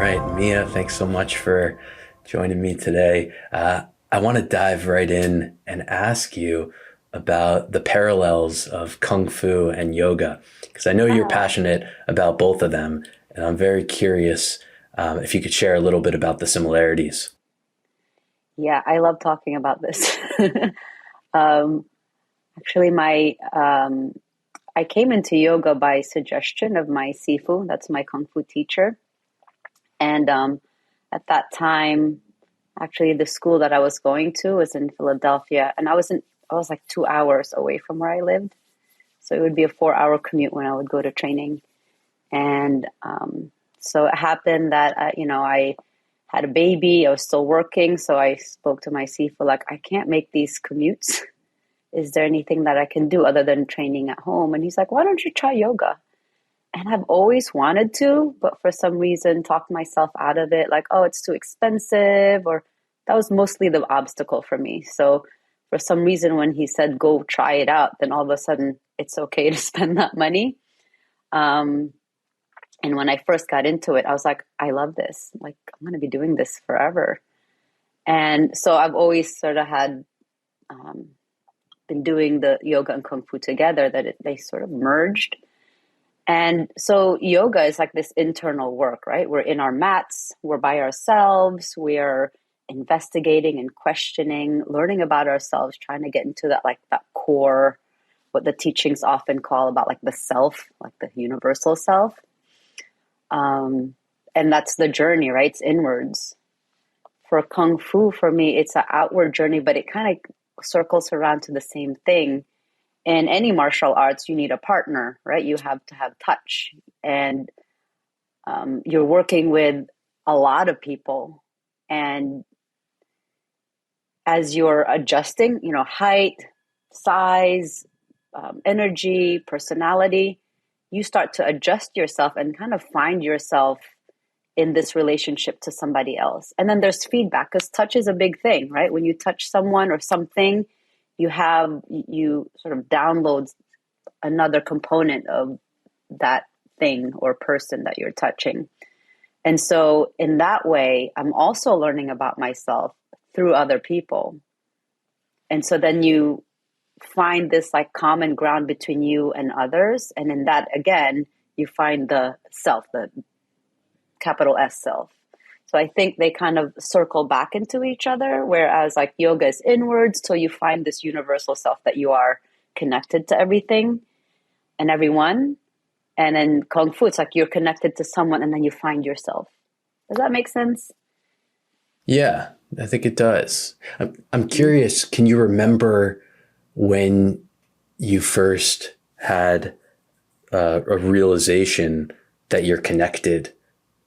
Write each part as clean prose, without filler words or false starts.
right, Mia, thanks so much for joining me today. I want to dive right in and ask you about the parallels of Kung Fu and yoga, because I know you're Ah, passionate about both of them, and I'm very curious if you could share a little bit about the similarities. yeah, I love talking about this. Um, actually, my I came into yoga by suggestion of my sifu. That's my kung fu teacher. And at that time, actually, the school that I was going to was in Philadelphia, and I was like 2 hours away from where I lived. So it would be a 4 hour commute when I would go to training. And so it happened that I had a baby. I was still working, so I spoke to my CFO like, I can't make these commutes. Is there anything that I can do other than training at home? And he's like, why don't you try yoga? And I've always wanted to, but for some reason talked myself out of it, like, oh, it's too expensive, or that was mostly the obstacle for me. So for some reason, when he said go try it out, then all of a sudden it's okay to spend that money. Um, and when I first got into it, I was like, I love this. Like, I'm going to be doing this forever. And so I've always sort of had um, been doing the yoga and kung fu together, that they sort of merged. And so yoga is like this internal work, right? We're in our mats, we're by ourselves, we're investigating and questioning, learning about ourselves, trying to get into that, like that core, what the teachings often call about like the self, like the universal self. Um, and that's the journey, right? It's inwards. For Kung Fu, for me, it's an outward journey, but it kind of circles around to the same thing. In any martial arts, you need a partner, right? You have to have touch. And you're working with a lot of people. And as you're adjusting, height, size, energy, personality, you start to adjust yourself and kind of find yourself in this relationship to somebody else. And then there's feedback, because touch is a big thing, right? When you touch someone or something, you sort of download another component of that thing or person that you're touching. And so in that way, I'm also learning about myself through other people. And so then you find this like common ground between you and others. And in that, again, you find the self, the capital S self. So I think they kind of circle back into each other, whereas like yoga is inwards till you find this universal self that you are connected to everything and everyone. And then Kung Fu, it's like you're connected to someone and then you find yourself. Does that make sense? Yeah, I think it does. I'm Mm. curious, can you remember when you first had a realization that you're connected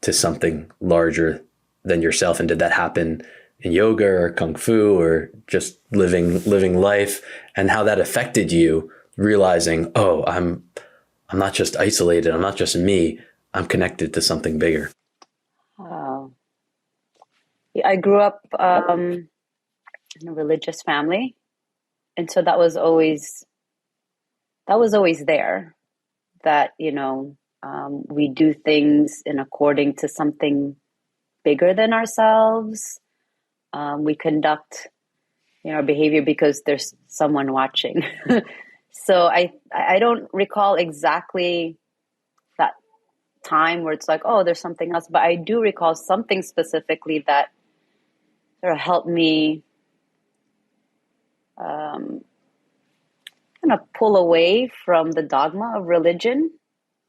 to something larger than yourself? And did that happen in yoga or kung fu or just living life, and how that affected you realizing, oh, I'm not just isolated, I'm not just me, I'm connected to something bigger. Uh, I grew up in a religious family, and so that was always there. That we do things in according to something bigger than ourselves. We conduct our behavior because there's someone watching. So I don't recall exactly that time where it's like, oh, there's something else, but I do recall something specifically that sort of helped me um, kind of pull away from the dogma of religion.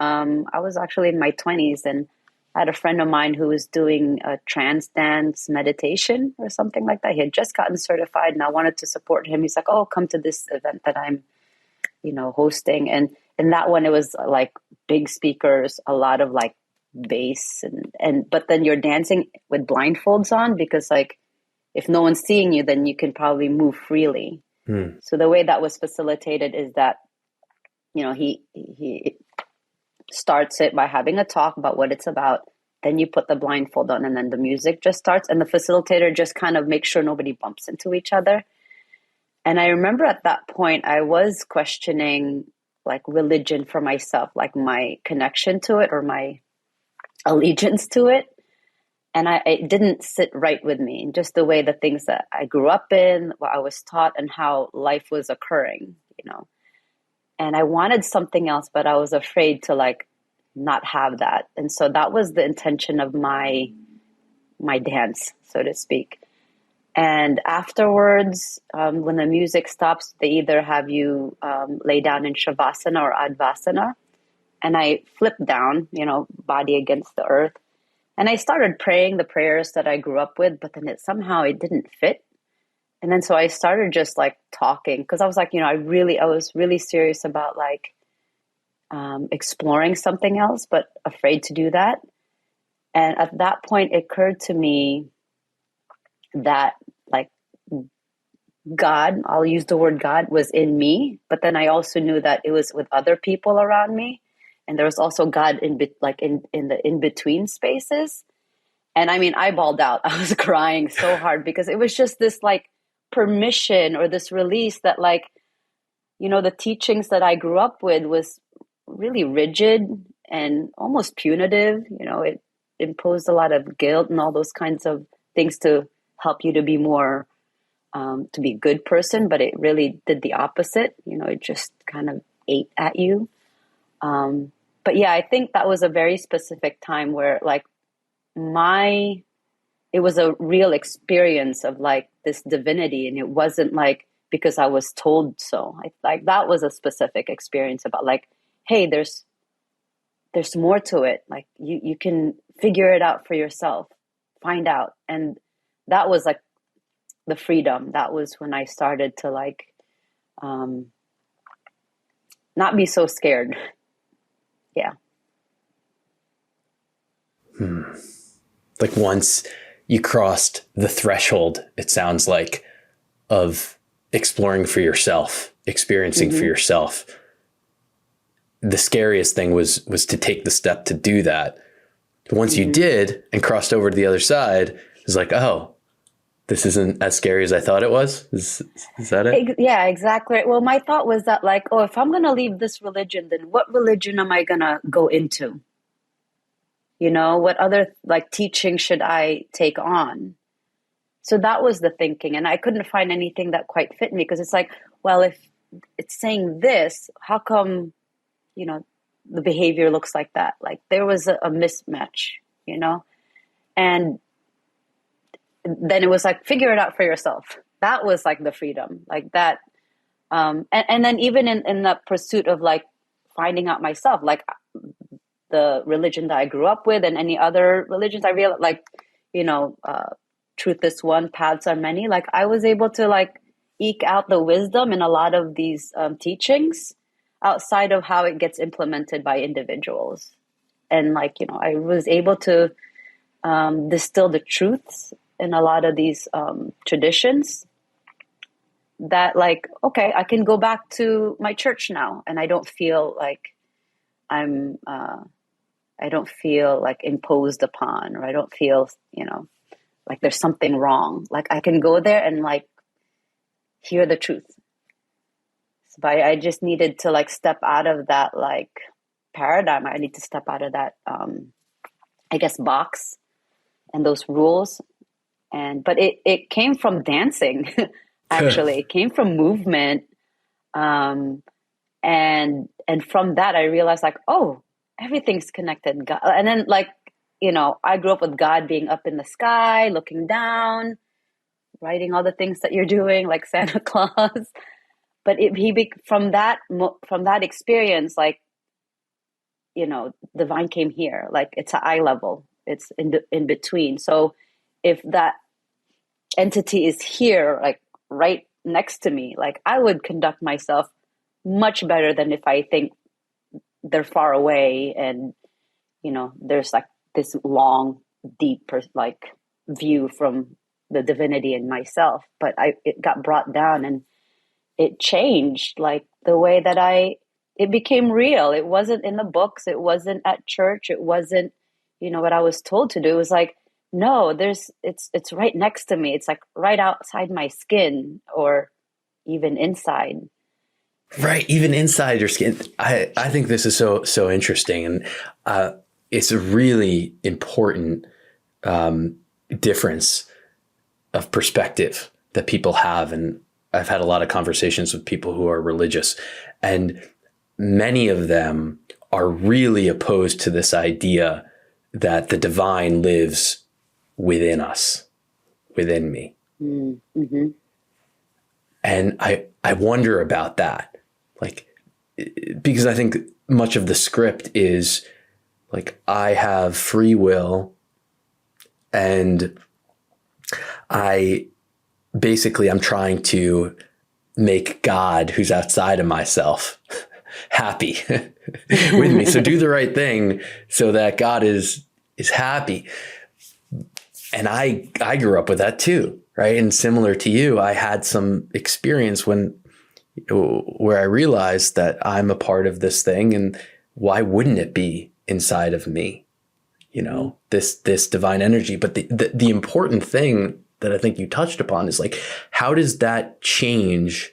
I was actually in my 20s, and I had a friend of mine who was doing a trance dance meditation or something like that. He had just gotten certified, and I wanted to support him. He's like, oh, come to this event that I'm hosting. And in that one, it was like big speakers, a lot of like bass, but then you're dancing with blindfolds on, because like if no one's seeing you, then you can probably move freely. Hmm. So the way that was facilitated is that he starts it by having a talk about what it's about. Then you put the blindfold on, and then the music just starts, and the facilitator just kind of makes sure nobody bumps into each other. And I remember at that point, I was questioning like religion for myself, like my connection to it or my allegiance to it. And it didn't sit right with me, just the way the things that I grew up in, what I was taught, and how life was occurring, you know. And I wanted something else, but I was afraid to like not have that. And so that was the intention of my dance, so to speak. And afterwards, when the music stops, they either have you lay down in shavasana or advasana. And I flipped down, you know, body against the earth. And I started praying the prayers that I grew up with, but then it didn't fit. And then so I started just like talking, because I was like, you know, I was really serious about like exploring something else, but afraid to do that. And at that point, it occurred to me that like God, I'll use the word God, was in me, but then I also knew that it was with other people around me. And there was also God in the in-between spaces. And I mean, I bawled out. I was crying so hard because it was just this like permission or this release that like, you know, the teachings that I grew up with was really rigid and almost punitive. You know, it imposed a lot of guilt and all those kinds of things to help you to be more, to be a good person. But it really did the opposite. You know, it just kind of ate at you. But yeah, I think that was a very specific time where like it was a real experience of like this divinity. And it wasn't like because I was told so. Like that was a specific experience about like, hey, there's more to it. Like you can figure it out for yourself, find out. And that was like the freedom. That was when I started to like, not be so scared. Yeah. Like once you crossed the threshold, it sounds like, of exploring for yourself, experiencing for yourself. The scariest thing was to take the step to do that. Once you did and crossed over to the other side, it was like, oh, this isn't as scary as I thought it was. Is that it? Yeah, exactly. Well, my thought was that like, oh, if I'm going to leave this religion, then what religion am I going to go into? You know, what other like teaching should I take on? So that was the thinking. And I couldn't find anything that quite fit me, because it's like, well, if it's saying this, how come, you know, the behavior looks like that? Like there was a mismatch, you know? And then it was like, figure it out for yourself. That was like the freedom, like that. And then even in the pursuit of like finding out myself, like the religion that I grew up with and any other religions, I realized like, you know, truth is one, paths are many. Like I was able to like eke out the wisdom in a lot of these teachings outside of how it gets implemented by individuals. And like, you know, I was able to distill the truths in a lot of these traditions that like, okay, I can go back to my church now and I don't feel like I don't feel like imposed upon, or I don't feel, you know, like there's something wrong. Like I can go there and like hear the truth. But I just needed to like step out of that like paradigm. I need to step out of that, I guess, box and those rules. But it came from dancing. Actually, it came from movement. And from that, I realized like, oh, everything's connected. God. And then like, you know, I grew up with God being up in the sky, looking down, writing all the things that you're doing, like Santa Claus. But from that experience, like, you know, divine came here. Like it's at eye level. It's in between. So if that entity is here, like right next to me, like I would conduct myself much better than if I think they're far away and, you know, there's like this long, deep like view from the divinity in myself. But it got brought down and it changed like the way that it became real. It wasn't in the books. It wasn't at church. It wasn't, you know, what I was told to do. It was like, no, it's right next to me. It's like right outside my skin or even inside. Right. Even inside your skin. I think this is so interesting. And it's really important difference of perspective that people have. And I've had a lot of conversations with people who are religious, and many of them are really opposed to this idea that the divine lives within us, within me. Mm-hmm. And I wonder about that, like, because I think much of the script is like, I have free will, and I'm trying to make God, who's outside of myself, happy with me. So do the right thing so that God is happy. And I grew up with that too, right? And similar to you, I had some experience where I realized that I'm a part of this thing, and why wouldn't it be inside of me? You know, this divine energy. But the important thing that I think you touched upon is like, how does that change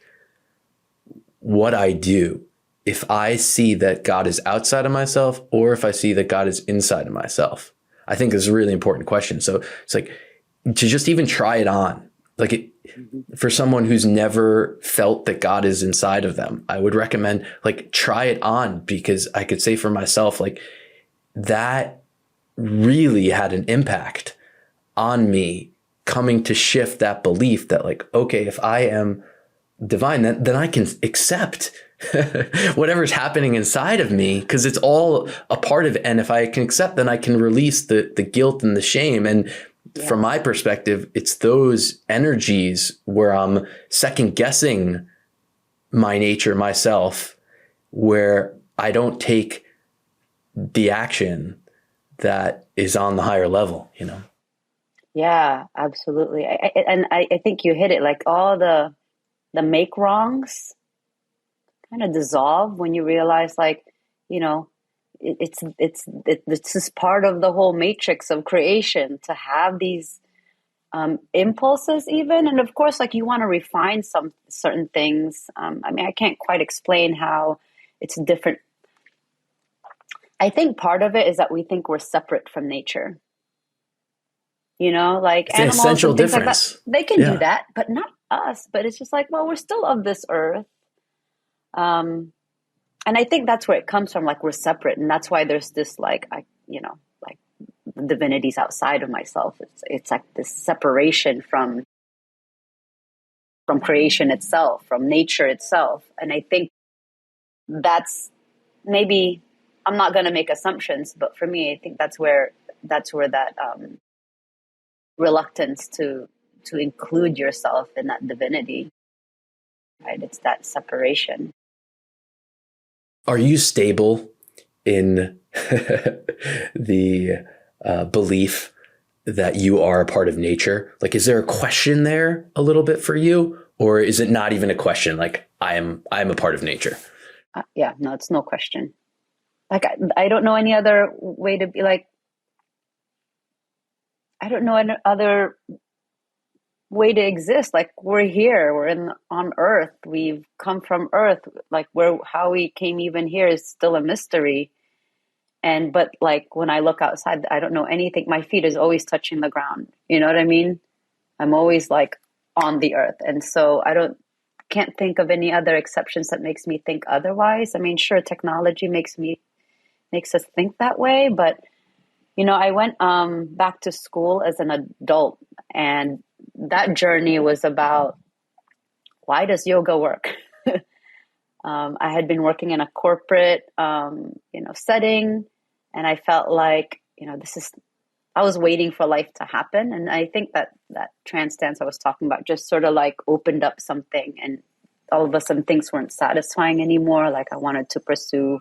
what I do if I see that God is outside of myself, or if I see that God is inside of myself? I think is a really important question. So it's like, to just even try it on, like for someone who's never felt that God is inside of them, I would recommend like try it on, because I could say for myself, like that really had an impact on me, coming to shift that belief that like, okay, if I am divine, then I can accept whatever's happening inside of me, because it's all a part of it. And if I can accept, then I can release the guilt and the shame. And from my perspective, it's those energies where I'm second guessing my nature, myself, where I don't take the action that is on the higher level, you know? Yeah, absolutely. I think you hit it, like all the make wrongs kind of dissolve when you realize, like, you know, this is part of the whole matrix of creation to have these impulses even. And of course, like, you want to refine some certain things. I mean, I can't quite explain how it's different. I think part of it is that we think we're separate from nature. You know, like It's an animals essential and things difference. like that, they can do that, but not us. But it's just like, well, we're still of this earth. And I think that's where it comes from. Like, we're separate. And that's why there's this, like, like the divinity's outside of myself. It's like this separation from creation itself, from nature itself. And I think that's, maybe, I'm not going to make assumptions, but for me, I think that's where that reluctance to include yourself in that divinity, right? It's that separation. Are you stable in the belief that you are a part of nature? Like, is there a question there a little bit for you, or is it not even a question? Like, I am a part of nature. Yeah, no, it's no question. Like, I don't know any other way to be, like, I don't know any other way to exist. Like, we're here, we're on Earth, we've come from Earth. Like, how we came even here is still a mystery. But like, when I look outside, I don't know anything. My feet is always touching the ground. You know what I mean? I'm always like on the earth. And so can't think of any other exceptions that makes me think otherwise. I mean, sure, technology makes us think that way, but I went back to school as an adult, and that journey was about, why does yoga work? I had been working in a corporate, setting, and I felt like, I was waiting for life to happen. And I think that trance dance I was talking about just sort of like opened up something, and all of a sudden things weren't satisfying anymore. Like, I wanted to pursue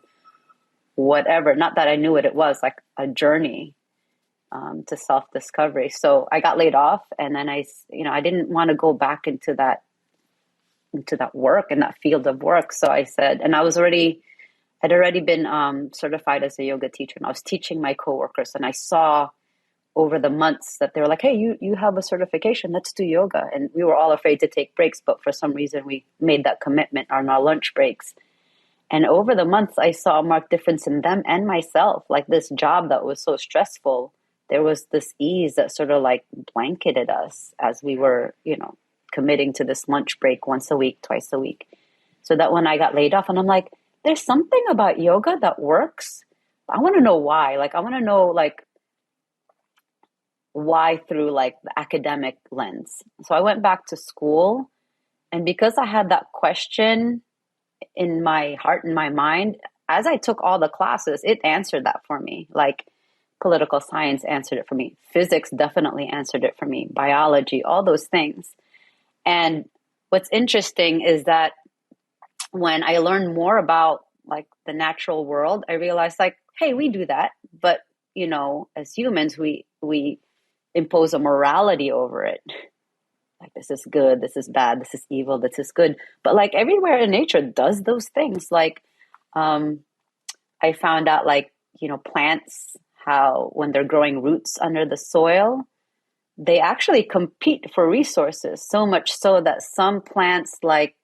whatever, not that I knew what it was, like a journey to self-discovery. So I got laid off, and then I didn't want to go back into that work, in that field of work. So I said, and I'd already been certified as a yoga teacher, and I was teaching my coworkers, and I saw over the months that they were like, hey, you have a certification, let's do yoga. And we were all afraid to take breaks, but for some reason we made that commitment on our lunch breaks. And over the months, I saw a marked difference in them and myself. Like, this job that was so stressful there was this ease that sort of like blanketed us as we were, committing to this lunch break once a week, twice a week. So that when I got laid off, and I'm like, there's something about yoga that works. I want to know why. Like, I want to know, like, why through, like, the academic lens. So I went back to school. And because I had that question in my heart and my mind, as I took all the classes, it answered that for me. Like, political science answered it for me. Physics definitely answered it for me. Biology, all those things. And what's interesting is that when I learned more about, like, the natural world, I realized, like, hey, we do that. But, as humans, we impose a morality over it. Like, this is good, this is bad, this is evil, this is good. But, like, everywhere in nature does those things. Like, I found out, like, plants, how when they're growing roots under the soil, they actually compete for resources, so much so that some plants, like,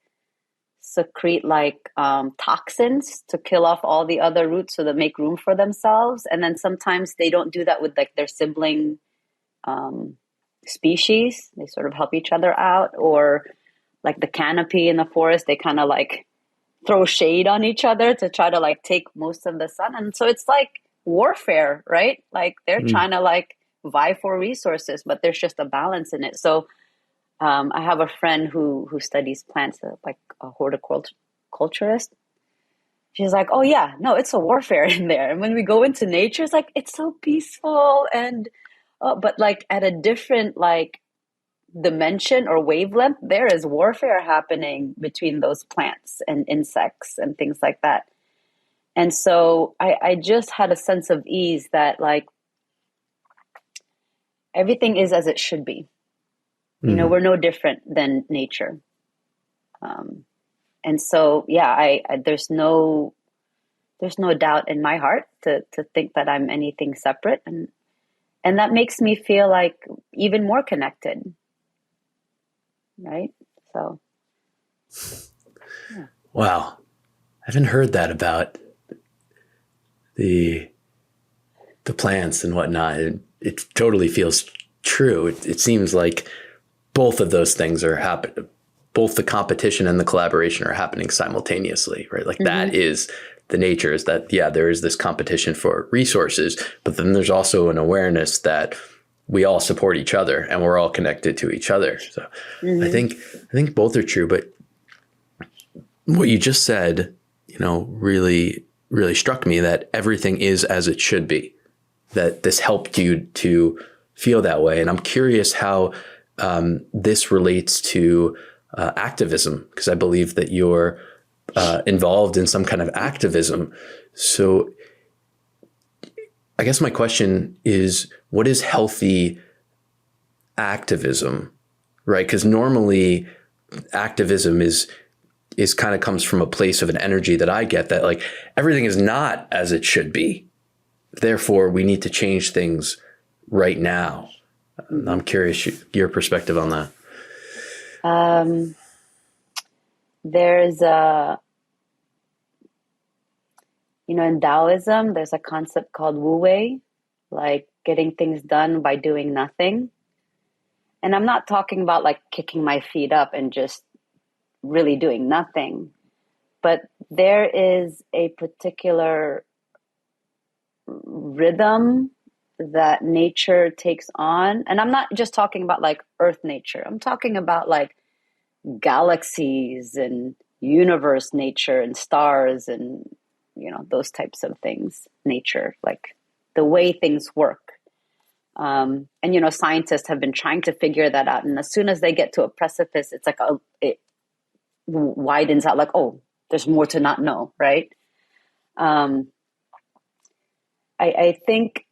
secrete, like, toxins to kill off all the other roots so that make room for themselves. And then sometimes they don't do that with, like, their sibling species. They sort of help each other out. Or, like, the canopy in the forest, they kind of, like, throw shade on each other to try to, like, take most of the sun. And so it's like warfare, right? Like, they're trying to, like, vie for resources, but there's just a balance in it. So I have a friend who studies plants, like a horticulturist. She's like, oh yeah, no, it's a warfare in there. And when we go into nature, it's like, it's so peaceful. And but, like, at a different, like, dimension or wavelength, there is warfare happening between those plants and insects and things like that. And so I just had a sense of ease that, like, everything is as it should be. We're no different than nature. And so, yeah, I there's no doubt in my heart to think that I'm anything separate. And that makes me feel, like, even more connected. Right? So. Yeah. Wow. I haven't heard that about the plants and whatnot. It totally feels true. It seems like both of those things are happening. Both the competition and the collaboration are happening simultaneously, right? Like, that is the nature, is that, yeah, there is this competition for resources, but then there's also an awareness that we all support each other and we're all connected to each other. So I think both are true, but what you just said, really, really struck me, that everything is as it should be, that this helped you to feel that way. And I'm curious how this relates to activism, because I believe that you're involved in some kind of activism. So I guess my question is, what is healthy activism, right? Because normally activism is kind of comes from a place of an energy that I get, that, like, everything is not as it should be. Therefore, we need to change things right now. I'm curious your perspective on that. There's in Taoism, there's a concept called Wu Wei, like getting things done by doing nothing. And I'm not talking about, like, kicking my feet up and just really doing nothing, but there is a particular rhythm that nature takes on. And I'm not just talking about, like, earth nature. I'm talking about, like, galaxies and universe nature and stars and, those types of things, nature, like the way things work. And, scientists have been trying to figure that out. And as soon as they get to a precipice, it's like, it widens out, like, oh, there's more to not know, right? I think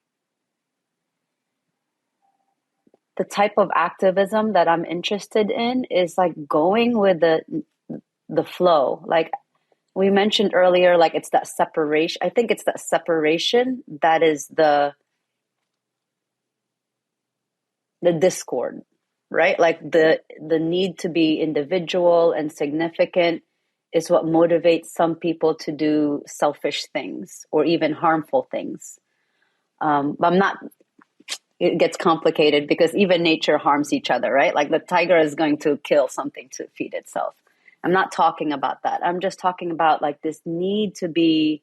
the type of activism that I'm interested in is, like, going with the flow. Like we mentioned earlier, like, it's that separation. I think it's that separation that is the discord, right? Like the need to be individual and significant is what motivates some people to do selfish things or even harmful things. But it gets complicated because even nature harms each other, right? Like the tiger is going to kill something to feed itself. I'm not talking about that. I'm just talking about like this need to be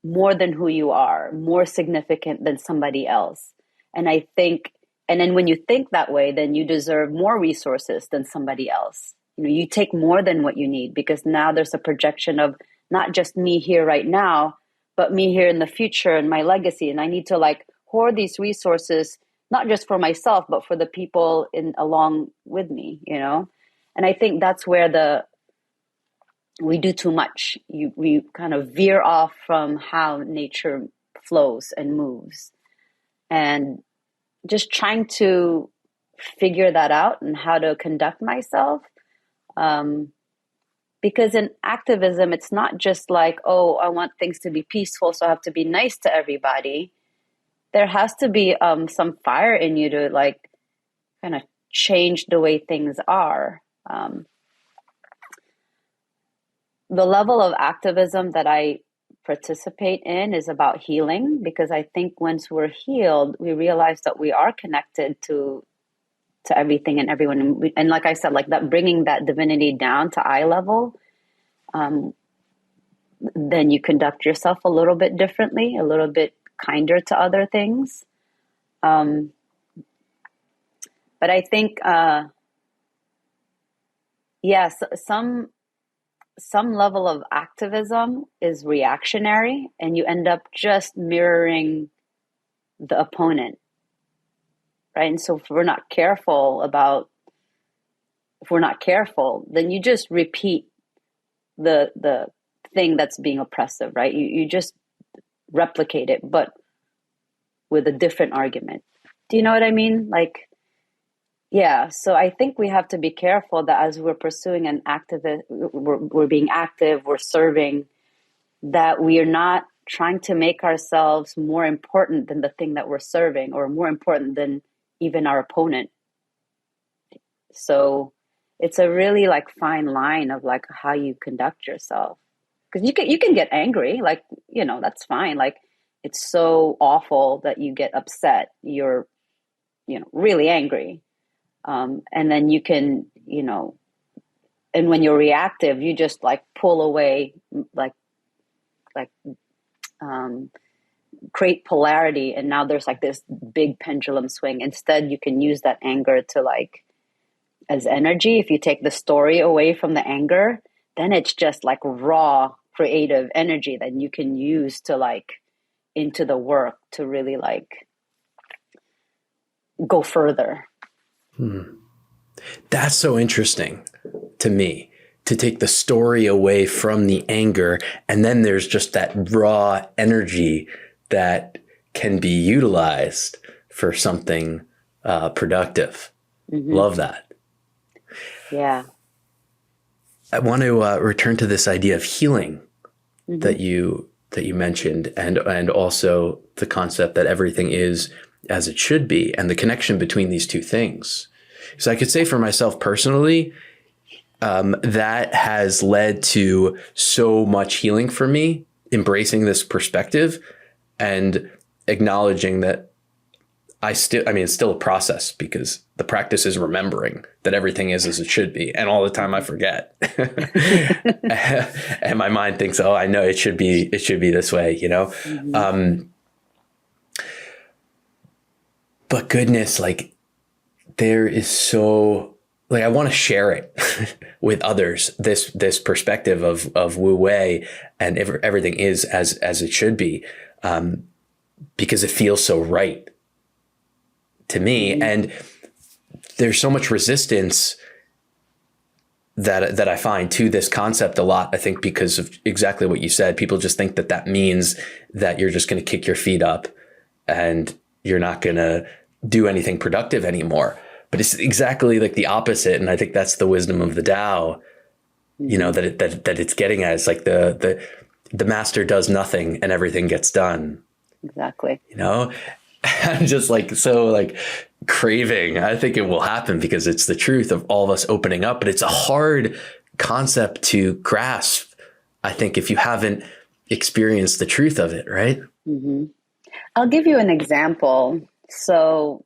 more than who you are, more significant than somebody else. And I think, and then when you think that way, then you deserve more resources than somebody else. You know, you take more than what you need because now there's a projection of not just me here right now, but me here in the future and my legacy. And I need to like hoard these resources, not just for myself, but for the people in along with me, you know? And I think that's where we do too much. We kind of veer off from how nature flows and moves. And just trying to figure that out and how to conduct myself. Because in activism, it's not just like, oh, I want things to be peaceful, so I have to be nice to everybody. There has to be some fire in you to like kind of change the way things are. The level of activism that I participate in is about healing, because I think once we're healed, we realize that we are connected to everything and everyone. And like I said, like that, bringing that divinity down to eye level, then you conduct yourself a little bit differently, a little bit kinder to other things. But I think, yes, some level of activism is reactionary, and you end up just mirroring the opponent, right? And so if we're not careful, then you just repeat the thing that's being oppressive, right? You just replicate it, but with a different argument. Do you know what I mean? Like, yeah. So I think we have to be careful that as we're pursuing an activist, we're being active, we're serving, that we are not trying to make ourselves more important than the thing that we're serving, or more important than even our opponent. So it's a really like fine line of like how you conduct yourself, because you can get angry, like, you know, that's fine. Like, it's so awful that you get upset, you're, you know, really angry, and then you can, you know, and when you're reactive, you just like pull away, like create polarity, and now there's like this big pendulum swing. Instead, you can use that anger to like as energy. If you take the story away from the anger, then it's just like raw creative energy that you can use to like into the work to really like go further. That's so interesting to me, to take the story away from the anger, and then there's just that raw energy that can be utilized for something productive. Mm-hmm. Love that. Yeah. I want to return to this idea of healing, mm-hmm. that you mentioned, and also the concept that everything is as it should be, and the connection between these two things. So I could say for myself personally, that has led to so much healing for me, embracing this perspective and acknowledging that it's still a process, because the practice is remembering that everything is as it should be. And all the time I forget. And my mind thinks, oh, I know it should be this way, you know? Mm-hmm. But goodness, like, there is so, like, I want to share it with others, this perspective of Wu Wei, and everything is as it should be, because it feels so right to me. Mm-hmm. And there's so much resistance that I find to this concept a lot, I think, because of exactly what you said. People just think that means that you're just going to kick your feet up and you're not going to do anything productive anymore. But it's exactly like the opposite. And I think that's the wisdom of the Tao, you know, that it's getting at. It's like the master does nothing and everything gets done. Exactly. You know, I'm just like, so like craving. I think it will happen because it's the truth of all of us opening up, but it's a hard concept to grasp, I think, if you haven't experienced the truth of it, right? Mm-hmm. I'll give you an example. So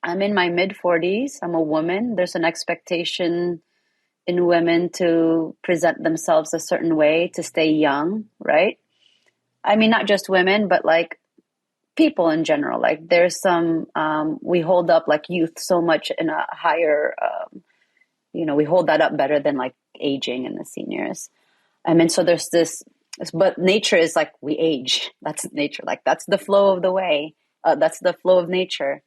I'm in my mid 40s. I'm a woman. There's an expectation in women to present themselves a certain way to stay young, right? I mean, not just women, but like people in general. Like there's some, we hold up like youth so much in a higher, we hold that up better than like aging in the seniors. I mean, so there's this, but nature is like we age. That's nature. Like that's the flow of the way. That's the flow of nature.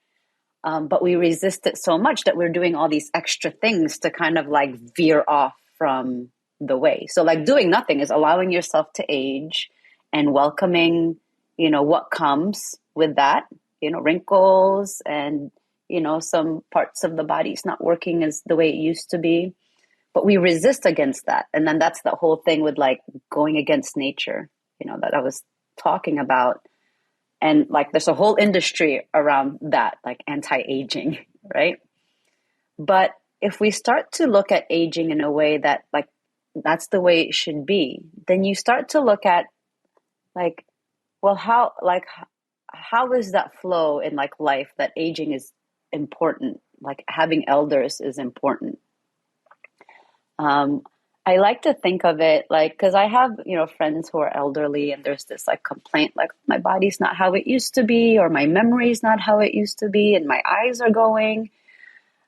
But we resist it so much that we're doing all these extra things to kind of like veer off from the way. So like doing nothing is allowing yourself to age and welcoming, what comes with that, wrinkles and, some parts of the body's not working as the way it used to be. But we resist against that. And then that's the whole thing with like going against nature, that I was talking about. And like there's a whole industry around that, like anti-aging, right? But if we start to look at aging in a way that like that's the way it should be, then you start to look at like, well, how is that flow in like life that aging is important, like having elders is important. I like to think of it like, because I have, friends who are elderly and there's this like complaint, like my body's not how it used to be, or my memory's not how it used to be, and my eyes are going.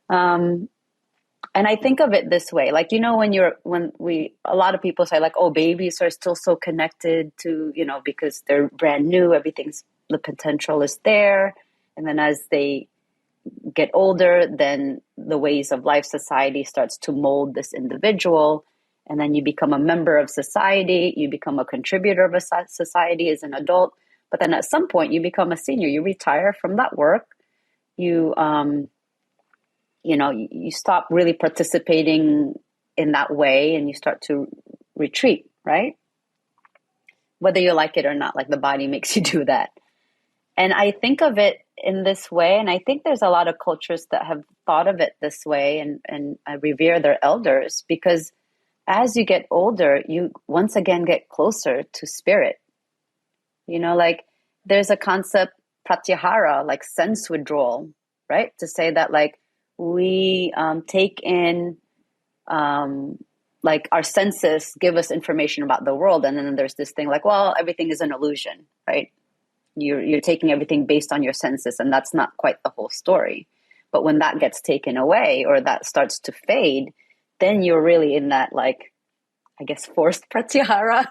And I think of it this way, like, a lot of people say like, oh, babies are still so connected to, because they're brand new, the potential is there. And then as they get older, then the ways of life, society starts to mold this individual. And then you become a member of society, you become a contributor of a society as an adult. But then at some point you become a senior, you retire from that work. You stop really participating in that way and you start to retreat, right? Whether you like it or not, like the body makes you do that. And I think of it in this way, and I think there's a lot of cultures that have thought of it this way and revere their elders, because as you get older, you once again get closer to spirit. Like there's a concept, pratyahara, like sense withdrawal, right? To say that like we take in, like our senses give us information about the world. And then there's this thing like, well, everything is an illusion, right? You're taking everything based on your senses, and that's not quite the whole story. But when that gets taken away or that starts to fade, then you're really in that, like, I guess, forced pratyahara,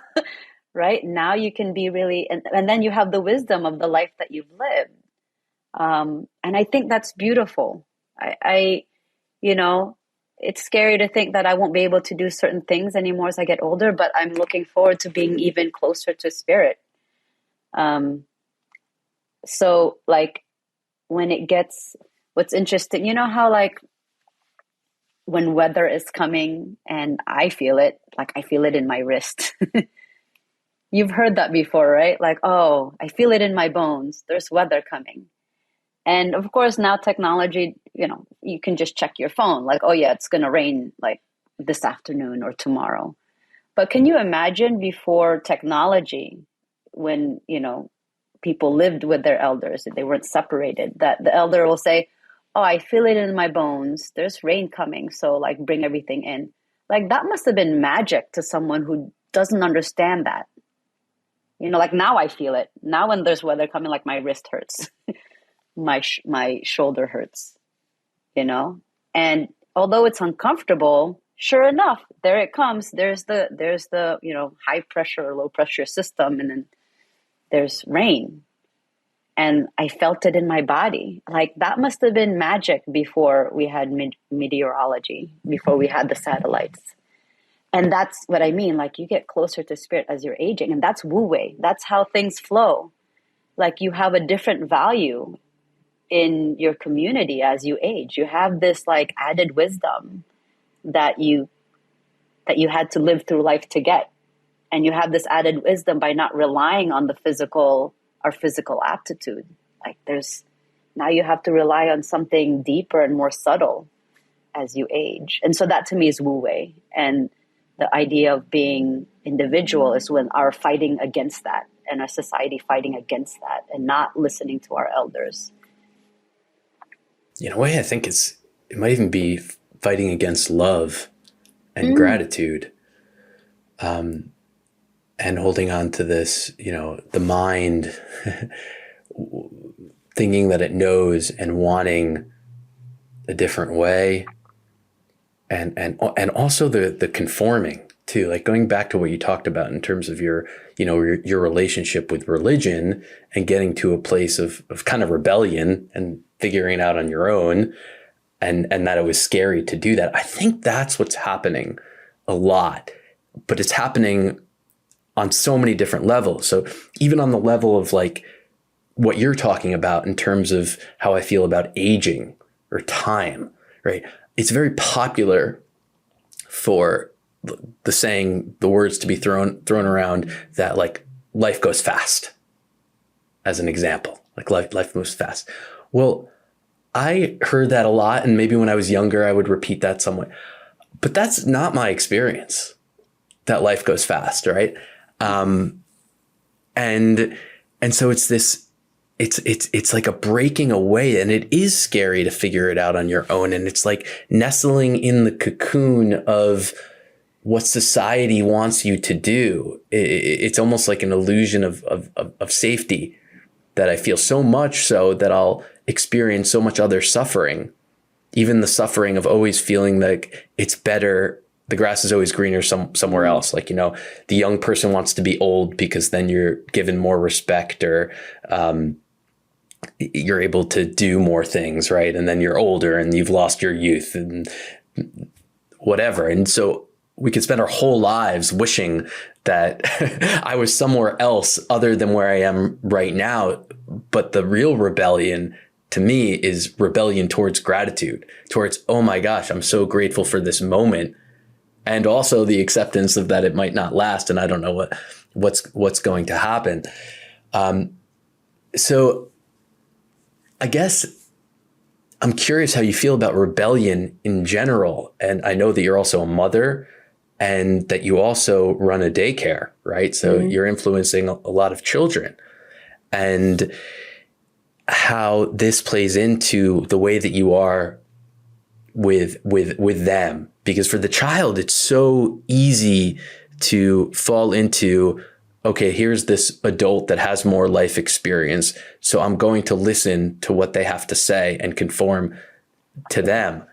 right? Now you can be really, and then you have the wisdom of the life that you've lived. And I think that's beautiful. It's scary to think that I won't be able to do certain things anymore as I get older, but I'm looking forward to being even closer to spirit. So like what's interesting, how like when weather is coming and I feel it in my wrist. You've heard that before, right? Like, oh, I feel it in my bones. There's weather coming. And of course now technology, you can just check your phone like, oh yeah, it's going to rain like this afternoon or tomorrow. But can you imagine before technology when, people lived with their elders, they weren't separated, that the elder will say, oh, I feel it in my bones. There's rain coming. So like bring everything in. Like that must have been magic to someone who doesn't understand that. Like now I feel it. Now when there's weather coming, like my wrist hurts, my shoulder hurts, and although it's uncomfortable, sure enough, there it comes. There's the high pressure or low pressure system. And then there's rain. And I felt it in my body. Like that must have been magic before we had meteorology, before we had the satellites. And that's what I mean. Like you get closer to spirit as you're aging. And that's Wu Wei. That's how things flow. Like you have a different value in your community as you age. You have this like added wisdom that you had to live through life to get. And you have this added wisdom by not relying on our physical aptitude. Like now you have to rely on something deeper and more subtle as you age. And so that to me is Wu Wei. And the idea of being individual is when our fighting against that. and a society fighting against that and not listening to our elders. In a way, I think it might even be fighting against love and gratitude, and holding on to this, the mind thinking that it knows and wanting a different way, and also the conforming too, like going back to what you talked about in terms of your relationship with religion and getting to a place of kind of rebellion and figuring it out on your own, and that it was scary to do that. I think that's what's happening a lot, but it's happening on so many different levels. So even on the level of like what you're talking about in terms of how I feel about aging or time, right? It's very popular for the saying, the words to be thrown around that like life goes fast, as an example, like life moves fast. Well, I heard that a lot, and maybe when I was younger, I would repeat that somewhat, but that's not my experience, that life goes fast, right? And so it's this, it's like a breaking away, and it is scary to figure it out on your own. And it's like nestling in the cocoon of what society wants you to do. It's almost like an illusion of safety, that I feel so much so that I'll experience so much other suffering, even the suffering of always feeling like it's better. The grass is always greener somewhere else. Like, the young person wants to be old because then you're given more respect, or you're able to do more things, right? And then you're older and you've lost your youth and whatever. And so we could spend our whole lives wishing that I was somewhere else other than where I am right now. But the real rebellion to me is rebellion towards gratitude, towards, oh my gosh, I'm so grateful for this moment. And also the acceptance of that it might not last, and I don't know what's going to happen. So I guess I'm curious how you feel about rebellion in general. And I know that you're also a mother, and that you also run a daycare, right? So you're influencing a lot of children, and how this plays into the way that you are with them. Because for the child, it's so easy to fall into, okay, here's this adult that has more life experience, so I'm going to listen to what they have to say and conform to them.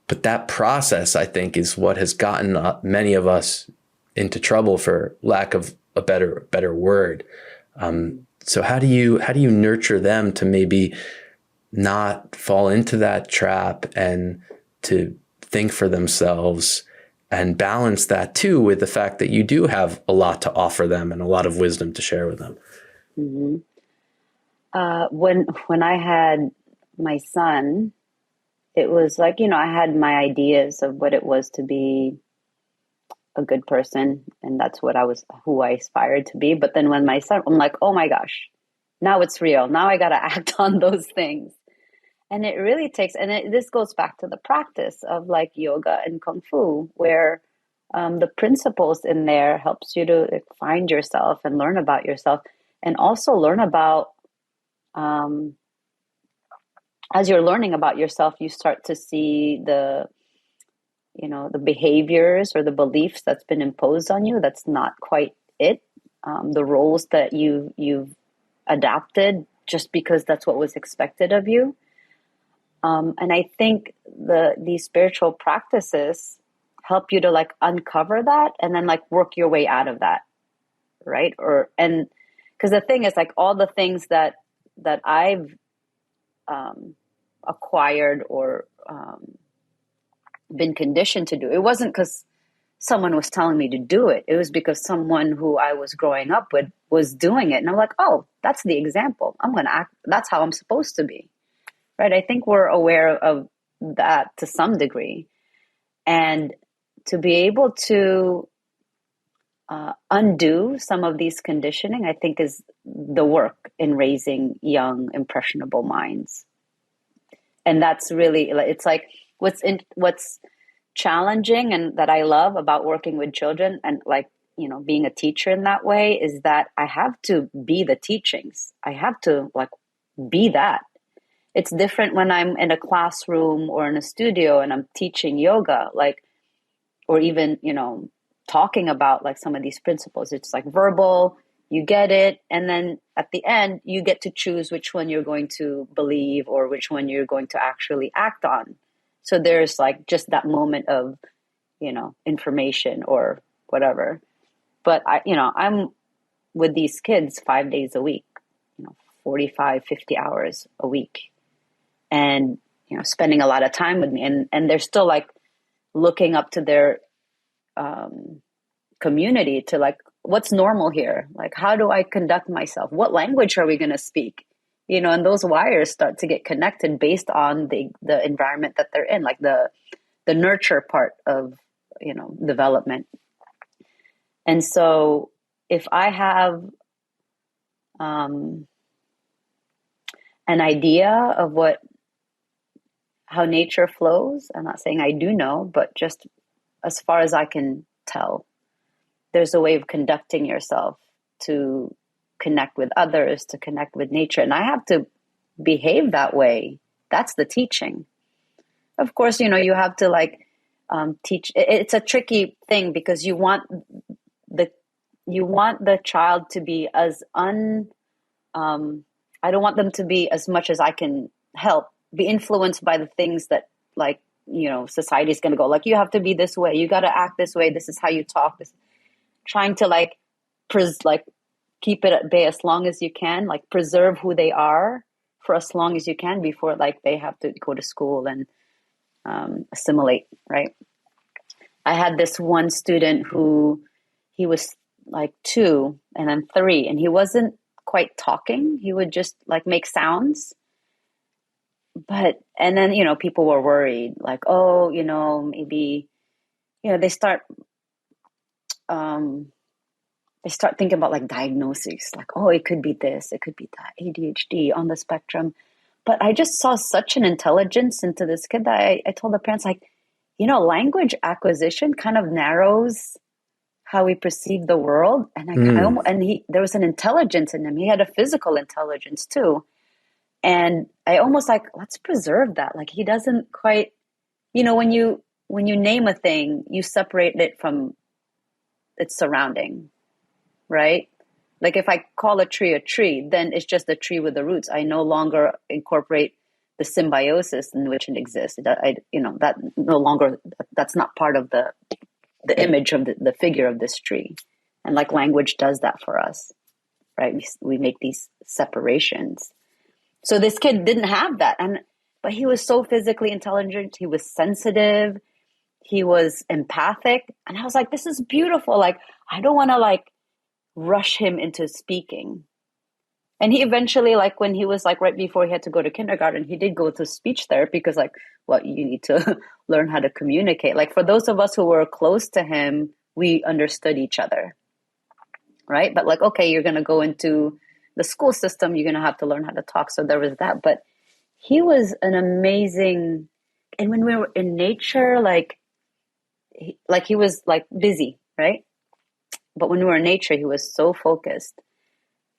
But that process, I think, is what has gotten many of us into trouble, for lack of a better word. So how do you nurture them to maybe not fall into that trap, and to think for themselves, and balance that too with the fact that you do have a lot to offer them and a lot of wisdom to share with them? Mm-hmm. When I had my son, it was like, I had my ideas of what it was to be a good person, and that's who I aspired to be. But then when my son, I'm like, oh my gosh, now it's real. Now I got to act on those things. And it really takes, this goes back to the practice of like yoga and Kung Fu, where the principles in there helps you to find yourself and learn about yourself, and also learn about, as you're learning about yourself, you start to see the behaviors or the beliefs that's been imposed on you. That's not quite it. The roles that you've adapted just because that's what was expected of you. And I think these spiritual practices help you to like uncover that, and then like work your way out of that, right? And because the thing is, like, all the things that I've acquired or been conditioned to do, it wasn't because someone was telling me to do it. It was because someone who I was growing up with was doing it, and I'm like, oh, that's the example. I'm gonna act. That's how I'm supposed to be. Right. I think we're aware of that to some degree. And to be able to undo some of these conditioning, I think, is the work in raising young, impressionable minds. And that's really, it's like what's challenging and that I love about working with children, and like being a teacher in that way is that I have to be the teachings. I have to like be that. It's different when I'm in a classroom or in a studio and I'm teaching yoga, like, or even, talking about like some of these principles. It's like verbal, you get it. And then at the end, you get to choose which one you're going to believe or which one you're going to actually act on. So there's like just that moment of, information or whatever. But I'm with these kids 5 days a week, 45, 50 hours a week. And, spending a lot of time with me. And they're still like looking up to their community to like, what's normal here? Like, how do I conduct myself? What language are we going to speak? And those wires start to get connected based on the environment that they're in, like the nurture part of, development. And so if I have an idea of how nature flows, I'm not saying I do know, but just as far as I can tell, there's a way of conducting yourself to connect with others, to connect with nature. And I have to behave that way. That's the teaching. Of course, you have to like teach. It's a tricky thing because you want the child to be as I don't want them to be as much as I can help, be influenced by the things that like, society is going to go like, you have to be this way. You got to act this way. This is how you talk. Trying to like, keep it at bay as long as you can, like preserve who they are for as long as you can before like they have to go to school and assimilate. Right. I had this one student who he was like 2 and then 3 and he wasn't quite talking. He would just like make sounds. And then, people were worried like, oh, maybe, they start thinking about like diagnoses, like, oh, it could be this, it could be that, ADHD on the spectrum. But I just saw such an intelligence into this kid that I told the parents, like, language acquisition kind of narrows how we perceive the world. And there was an intelligence in him. He had a physical intelligence too. And I almost like, let's preserve that. Like he doesn't quite, when you name a thing, you separate it from its surrounding, right? Like if I call a tree, then it's just a tree with the roots. I no longer incorporate the symbiosis in which it exists. That no longer, that's not part of the image of the figure of this tree. And like language does that for us, right? We make these separations. So this kid didn't have that. But he was so physically intelligent. He was sensitive. He was empathic. And I was like, this is beautiful. Like, I don't want to like rush him into speaking. And he eventually, like when he was like right before he had to go to kindergarten, he did go to speech therapy because like, you need to learn how to communicate. Like for those of us who were close to him, we understood each other, right? But like, okay, you're going to go into the school system, you're going to have to learn how to talk. So there was that. But he was an amazing, and when we were in nature, he was like busy, right? But when we were in nature, he was so focused.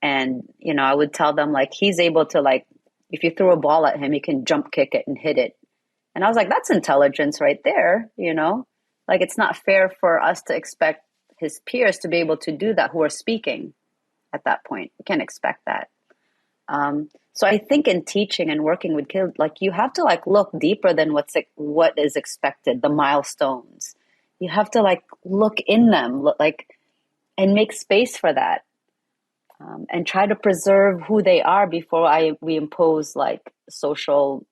And, I would tell them like, he's able to like, if you throw a ball at him, he can jump kick it and hit it. And I was like, that's intelligence right there. Like it's not fair for us to expect his peers to be able to do that who are speaking at that point. We can't expect that. So I think in teaching and working with kids, like you have to like look deeper than what is expected, the milestones. You have to like look in them, and make space for that. And try to preserve who they are before we impose like social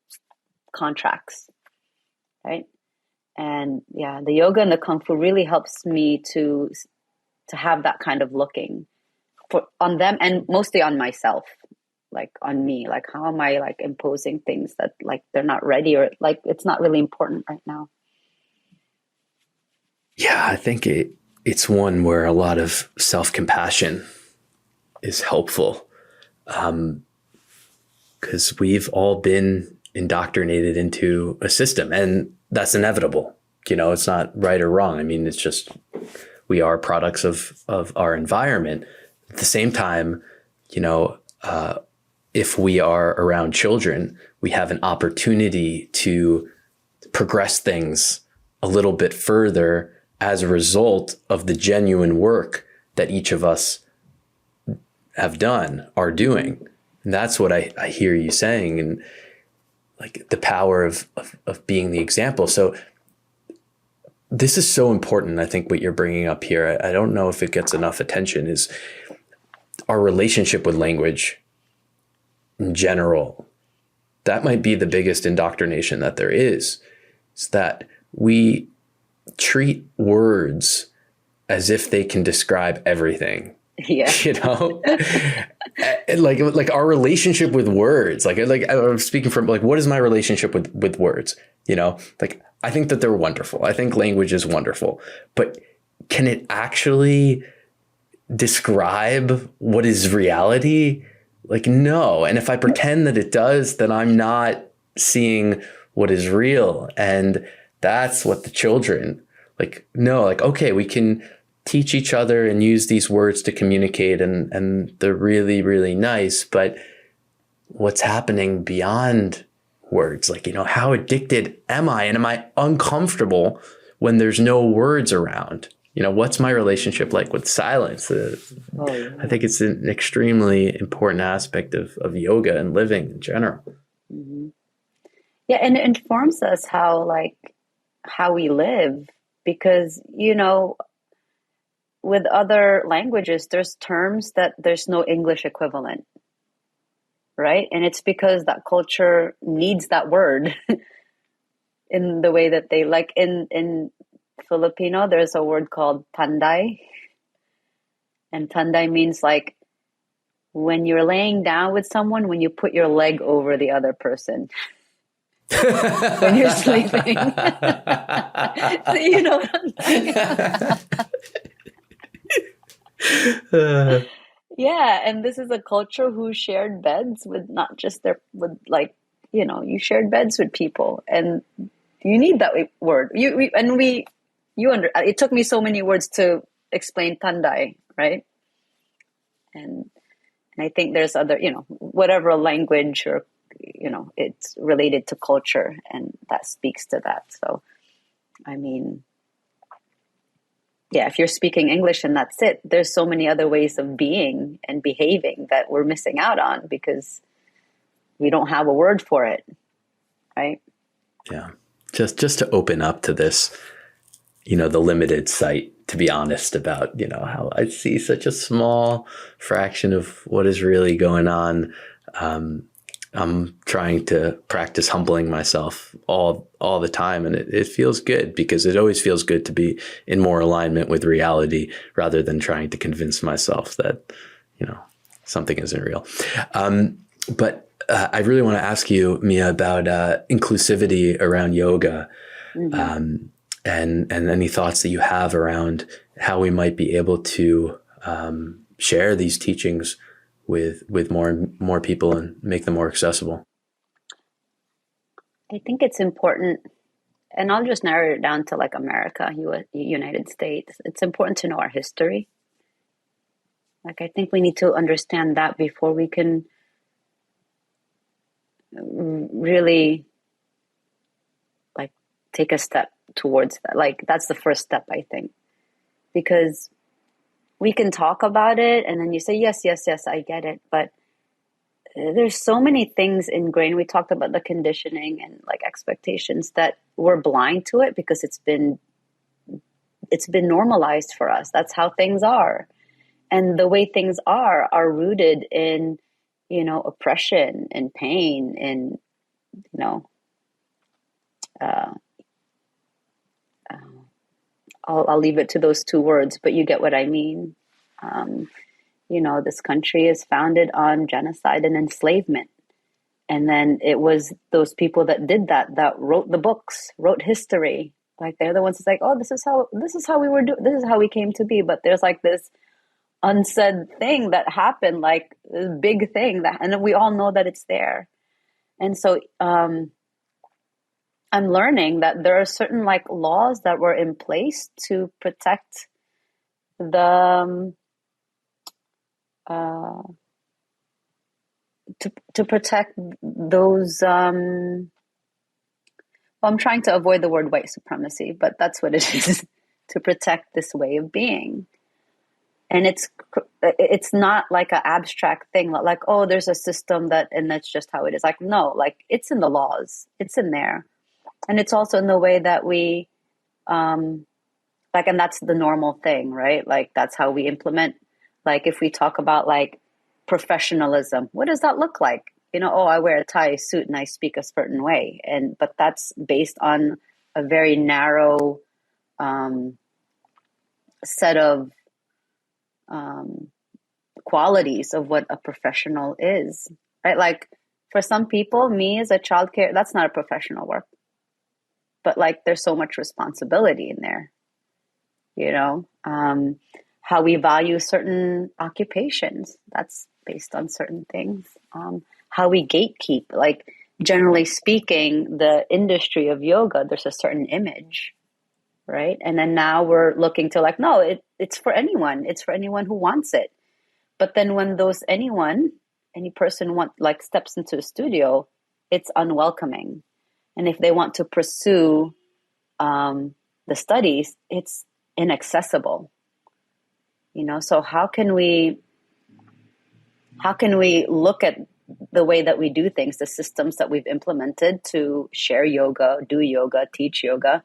contracts, right? And yeah, the yoga and the kung fu really helps me to have that kind of looking on them and mostly on myself, like on me, like how am I like imposing things that like they're not ready or like it's not really important right now. Yeah, I think it's one where a lot of self-compassion is helpful, because we've all been indoctrinated into a system, and that's inevitable. It's not right or wrong. I mean, it's just we are products of our environment. At the same time, if we are around children, we have an opportunity to progress things a little bit further as a result of the genuine work that each of us have done, are doing. And that's what I hear you saying, and like the power of being the example. So this is so important. I think what you're bringing up here, I don't know if it gets enough attention, is our relationship with language in general. That might be the biggest indoctrination that there is that we treat words as if they can describe everything. Yeah. Like our relationship with words, like I'm speaking from like, what is my relationship with words? Like, I think that they're wonderful. I think language is wonderful, but can it actually describe what is reality? Like, no. And if I pretend that it does, then I'm not seeing what is real. And that's what the children okay, we can teach each other and use these words to communicate, and they're really, really nice. But what's happening beyond words? Like, how addicted am I? And am I uncomfortable when there's no words around? What's my relationship like with silence? I think it's an extremely important aspect of yoga and living in general. Mm-hmm. Yeah, and it informs us how we live, because, with other languages, there's terms that there's no English equivalent, right? And it's because that culture needs that word in the way that they like. In Filipino, there's a word called tanday. And tanday means like when you're laying down with someone, when you put your leg over the other person. When you're sleeping. So you know what I'm saying? Yeah, and this is a culture who shared beds with not just you shared beds with people, and you need that word. It took me so many words to explain Tandai, right? And I think there's other, whatever language or, it's related to culture, and that speaks to that. So, I mean, yeah, if you're speaking English and that's it, there's so many other ways of being and behaving that we're missing out on because we don't have a word for it, right? Yeah. Just to open up to this, the limited sight, to be honest about, how I see such a small fraction of what is really going on. I'm trying to practice humbling myself all the time. And it feels good, because it always feels good to be in more alignment with reality rather than trying to convince myself that, something isn't real. But I really want to ask you, Mia, about inclusivity around yoga. Mm-hmm. And any thoughts that you have around how we might be able to share these teachings with more and more people and make them more accessible. I think it's important, and I'll just narrow it down to like America, United States. It's important to know our history. Like, I think we need to understand that before we can really take a step towards that. Like, that's the first step, I think, because we can talk about it and then you say, yes, I get it. But there's so many things ingrained. We talked about the conditioning and expectations that we're blind to it because it's been normalized for us. That's how things are. And the way things are rooted in, oppression and pain and, I'll leave it to those two words, but you get what I mean. This country is founded on genocide and enslavement. And then it was those people that did that wrote the books, wrote history. Like, they're the ones that's like, oh, this is how we were doing, this is how we came to be. But there's this unsaid thing that happened, this big thing and we all know that it's there. And so, I'm learning that there are certain laws that were in place to protect the to protect those. Well, I'm trying to avoid the word white supremacy, but that's what it is. To protect this way of being. And it's not like an abstract thing, like, oh, there's a system that, and that's just how it is. Like, no, like it's in the laws, it's in there. And it's also in the way that we, like, and that's the normal thing, right? Like, that's how we implement, like, if we talk about like professionalism, what does that look like? You know, oh, I wear a tie, suit, and I speak a certain way. But that's based on a very narrow set of qualities of what a professional is, right? Like for some people, me as a childcare, that's not a professional work, but like there's so much responsibility in there, you know. How we value certain occupations, that's based on certain things. How we gatekeep, like generally speaking, the industry of yoga, there's a certain image, right? And then now we're looking to like, no, it's for anyone. It's for anyone who wants it. But then when any person steps into a studio, it's unwelcoming. And if they want to pursue the studies, it's inaccessible. You know, so how can we look at the way that we do things, the systems that we've implemented to share yoga, do yoga, teach yoga,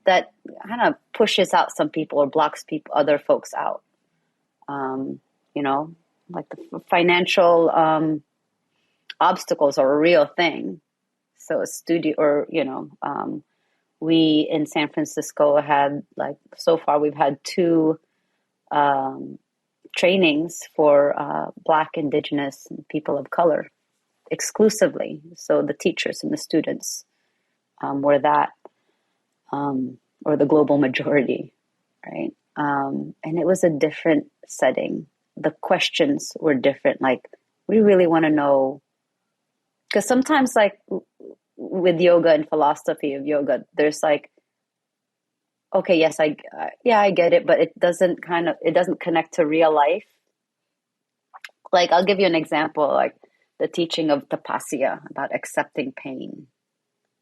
that kind of pushes out some people or blocks other folks out. You know, like the financial obstacles are a real thing. So a studio, or, you know, we in San Francisco had, like, so far we've had 2 trainings for Black, Indigenous, and people of color exclusively. So the teachers and the students were that, or the global majority, right? And it was a different setting. The questions were different. Like, we really want to know, because sometimes, like, with yoga and philosophy of yoga, there's like, okay, yes, I get it, but it doesn't connect to real life. Like, I'll give you an example, like the teaching of tapasya, about accepting pain,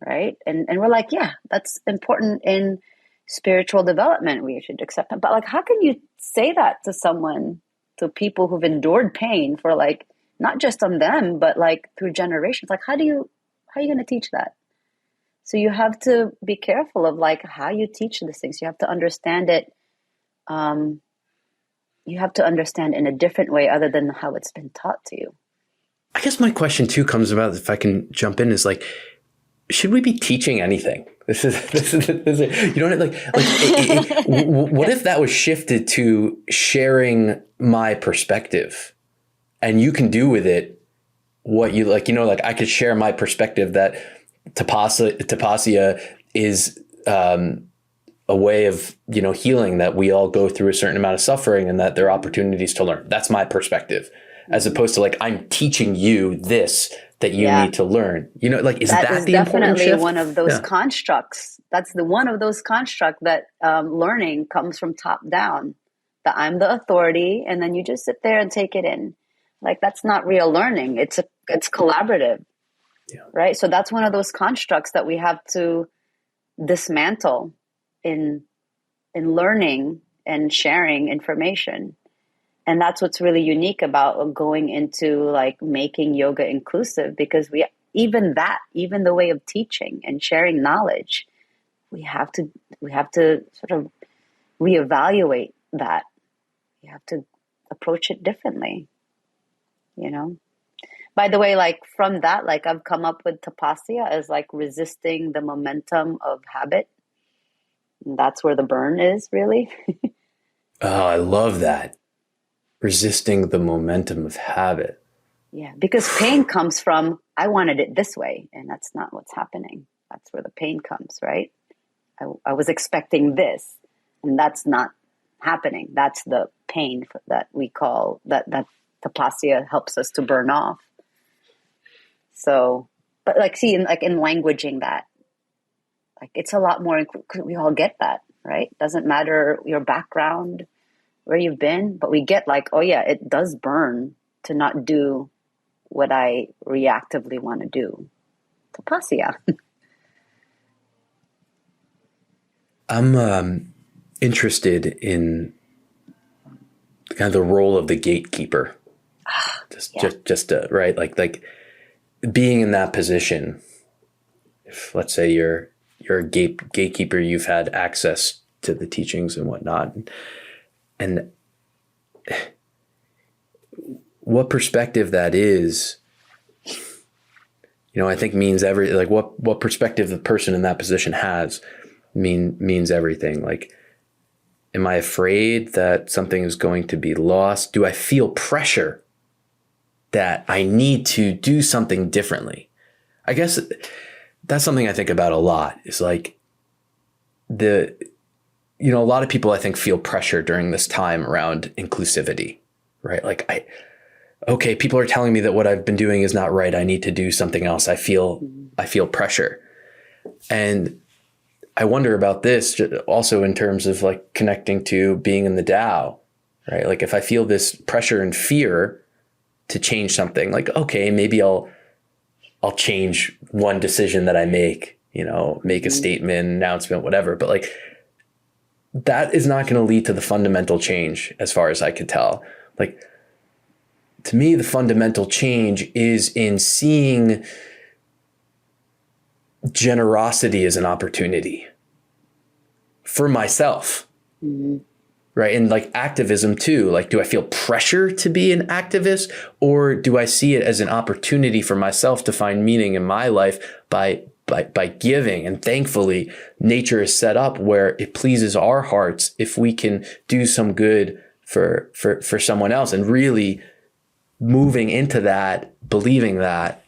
right? And we're like, yeah, that's important in spiritual development. We should accept it. But like, how can you say that to someone, to people who've endured pain for, like, not just on them, but like through generations? Like, how are you going to teach that? So you have to be careful of like how you teach these things. You have to understand it. You have to understand in a different way other than how it's been taught to you. I guess my question too comes about, if I can jump in, is like, should we be teaching anything? This is you know, what if that was shifted to sharing my perspective, and you can do with it what you like? You know, like, I could share my perspective that tapasya is a way of, you know, healing, that we all go through a certain amount of suffering, and that there are opportunities to learn. That's my perspective, as opposed to like, I'm teaching you this that you need to learn. You know, like, is that the important shift? Definitely one of those constructs. That's one of those constructs that learning comes from top down. That I'm the authority, and then you just sit there and take it in. Like, that's not real learning. It's collaborative, right? So that's one of those constructs that we have to dismantle in learning and sharing information. And that's what's really unique about going into like making yoga inclusive, because even the way of teaching and sharing knowledge, we have to sort of reevaluate that. You have to approach it differently, you know? By the way, like, from that, like, I've come up with tapasya as like resisting the momentum of habit. And that's where the burn is, really. Oh, I love that. Resisting the momentum of habit. Yeah, because pain comes from, I wanted it this way, and that's not what's happening. That's where the pain comes, right? I was expecting this, and that's not happening. That's the pain that we call, that tapasya helps us to burn off. So, but like, see, in languaging that, like, it's a lot more, we all get that, right? Doesn't matter your background, where you've been, but we get like, oh yeah, it does burn to not do what I reactively want to do. Tapasya. I'm interested in kind of the role of the gatekeeper. Right. Like being in that position. If let's say you're a gatekeeper, you've had access to the teachings and whatnot, and what perspective that is, I think means like what perspective the person in that position has means everything. Like, am I afraid that something is going to be lost? Do I feel pressure that I need to do something differently? I guess that's something I think about a lot. Is like a lot of people I think feel pressure during this time around inclusivity, right? Like okay, people are telling me that what I've been doing is not right. I need to do something else. I feel pressure. And I wonder about this also in terms of like connecting to being in the Tao, right? Like if I feel this pressure and fear to change something, like, okay, maybe I'll change one decision that I make, make a statement, announcement, whatever. But like, that is not going to lead to the fundamental change as far as I could tell. Like, to me, the fundamental change is in seeing generosity as an opportunity for myself. Mm-hmm. Right. And like activism too. Like, do I feel pressure to be an activist, or do I see it as an opportunity for myself to find meaning in my life by giving? And thankfully, nature is set up where it pleases our hearts if we can do some good for someone else, and really moving into that, believing that.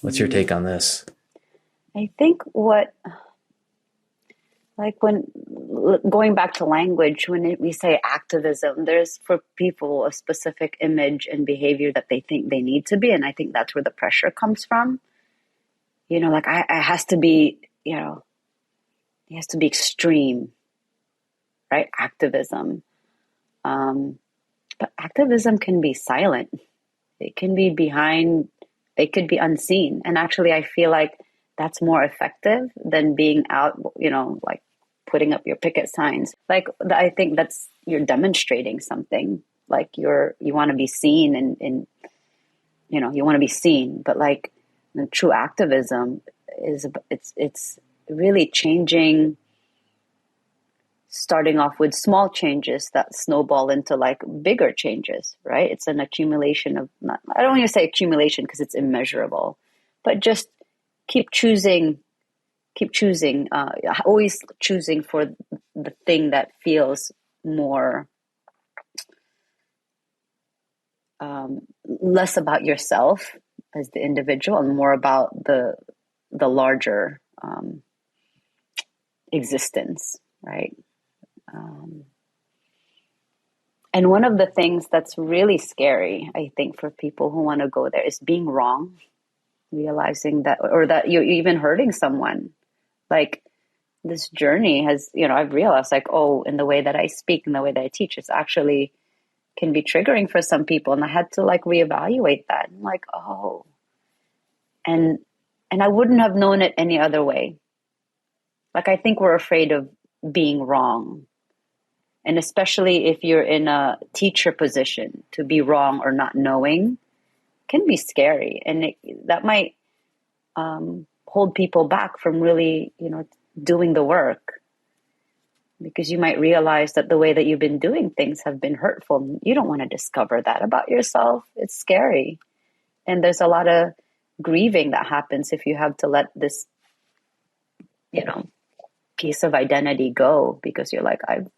What's your take on this? I think when going back to language, when we say activism, there's for people a specific image and behavior that they think they need to be. And I think that's where the pressure comes from. Like it has to be, it has to be extreme, right? Activism. But activism can be silent. It can be it could be unseen. And actually, I feel like that's more effective than being out, like putting up your picket signs. Like, I think you're demonstrating something. Like you want to be seen and you want to be seen. But like the true activism it's really changing, starting off with small changes that snowball into like bigger changes, right? It's an accumulation of, I don't want to say accumulation because it's immeasurable, but just keep choosing, always choosing for the thing that feels more, less about yourself as the individual and more about the larger existence, right? And one of the things that's really scary, I think, for people who want to go there is being wrong, realizing that, or that you're even hurting someone. Like this journey has, I've realized like, oh, in the way that I speak, in the way that I teach, it's actually can be triggering for some people. And I had to like reevaluate that. I'm like, oh, and I wouldn't have known it any other way. Like, I think we're afraid of being wrong. And especially if you're in a teacher position, to be wrong or not knowing can be scary. And that might hold people back from really, doing the work. Because you might realize that the way that you've been doing things have been hurtful. You don't want to discover that about yourself. It's scary. And there's a lot of grieving that happens if you have to let this, piece of identity go, because you're like, I've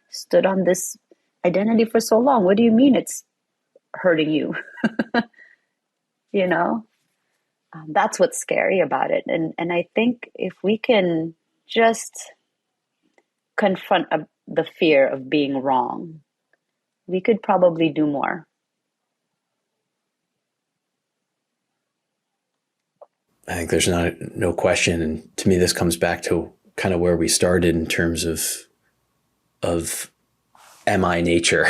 stood on this identity for so long. What do you mean it's hurting you? That's what's scary about it. And I think if we can just confront the fear of being wrong, we could probably do more. I think there's no question. And to me, this comes back to kind of where we started in terms of am I nature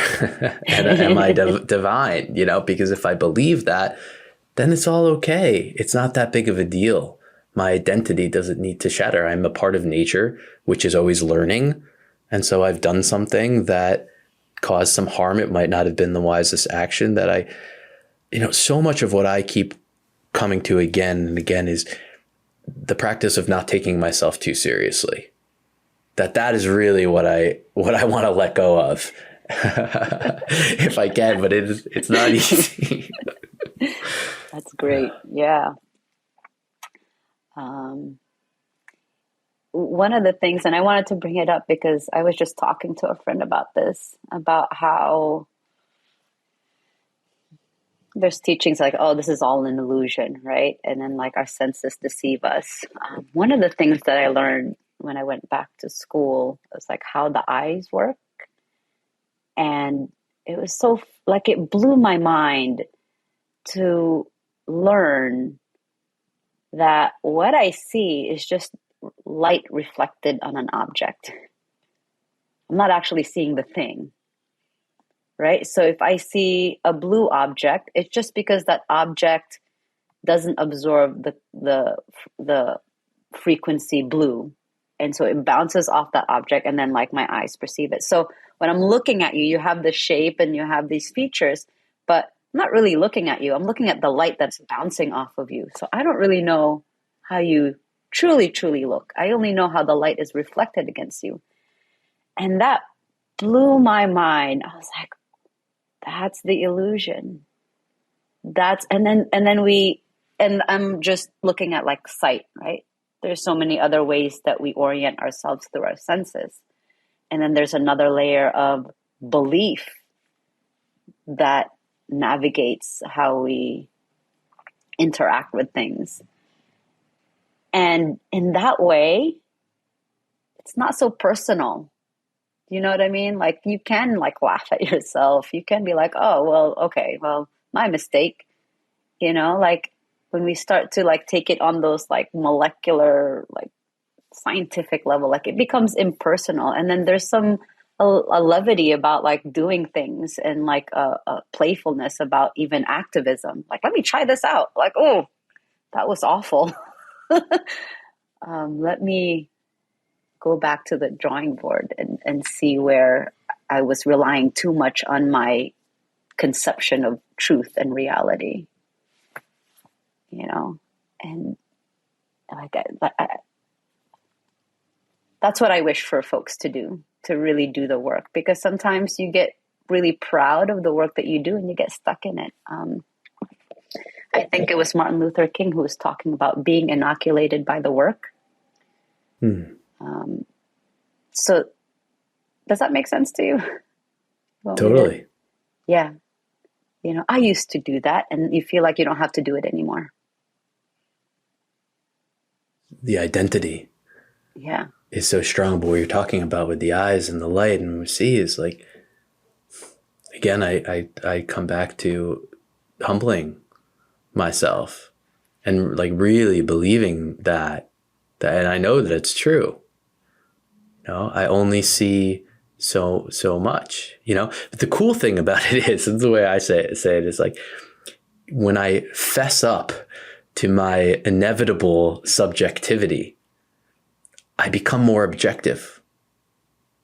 and am I divine? You know, because if I believe that, then it's all okay. It's not that big of a deal. My identity doesn't need to shatter. I'm a part of nature, which is always learning. And so I've done something that caused some harm. It might not have been the wisest action that I, you know, so much of what I keep coming to again and again is the practice of not taking myself too seriously. That is really what I want to let go of if I can, but it's not easy. That's great. Yeah. One of the things, and I wanted to bring it up because I was just talking to a friend about this, about how there's teachings like, oh, this is all an illusion, right? And then like our senses deceive us. One of the things that I learned when I went back to school was like how the eyes work. And it was so, like, it blew my mind to learn that what I see is just light reflected on an object. I'm not actually seeing the thing, right? So if I see a blue object, it's just because that object doesn't absorb the frequency blue. And so it bounces off that object, and then like my eyes perceive it. So when I'm looking at you, you have the shape and you have these features, but I'm not really looking at you. I'm looking at the light that's bouncing off of you. So I don't really know how you truly, truly look. I only know how the light is reflected against you. And that blew my mind. I was like, that's the illusion. And I'm just looking at like sight, right? There's so many other ways that we orient ourselves through our senses. And then there's another layer of belief that navigates how we interact with things. And in that way, it's not so personal. You know what I mean? Like you can like laugh at yourself. You can be like, oh, well, okay, well, my mistake. You know, like when we start to like take it on those like molecular, like scientific level, like it becomes impersonal. And then there's a levity about like doing things, and like a playfulness about even activism. Like, let me try this out. Like, oh, that was awful. Let me go back to the drawing board and see where I was relying too much on my conception of truth and reality, you know? And like, that's what I wish for folks to do, to really do the work, because sometimes you get really proud of the work that you do and you get stuck in it. I think it was Martin Luther King who was talking about being inoculated by the work. So does that make sense to you? Totally. Yeah. You know, I used to do that, and you feel like you don't have to do it anymore. The identity. Yeah. Is so strong, but what you're talking about with the eyes and the light and we see is like, again, I come back to humbling myself and like really believing that and I know that it's true. You know, I only see so much, you know, but the cool thing about it is, and the way I say it is like, when I fess up to my inevitable subjectivity, I become more objective,